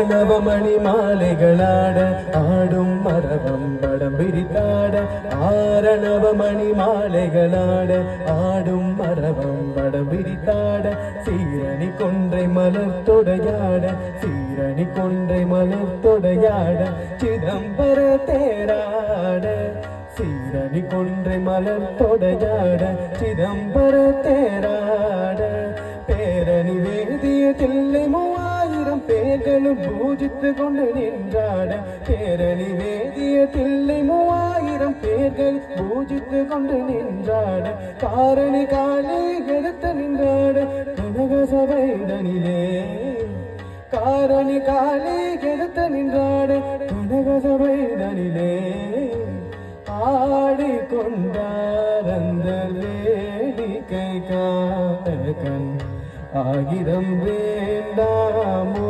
ஆரணவமணி மாலைகளாட ஆடும் மரபம் படம் விரித்தாட ஆரணவமணி மாலைகளாட ஆடும் மரபம் படம் விரித்தாட சீரணி கொன்றை மலர் தொடையாட சீரணி கொன்றை மலர் தொடையாட சிதம்பர தேராட சீரணி கொன்றை மலர் தொடையாட சிதம்பர தேராட பேரணி வேதிய தில்லை 3000 பேர்களும் பூஜித்து கொண்டு நின்றாட பேரணி வேதிய தில்லை 3000 பேர்கள் பூஜித்து கொண்டு நின்றாட காரணி காலை எடுத்து நின்றாட கனக சபைதனிலே காரணி காலை எடுத்து நின்றாட கனக சபைதனிலே ஆடிக்கொண்டாரந்த வேடிக்கை காண கண் ஆகிரம் வேண்டாமோ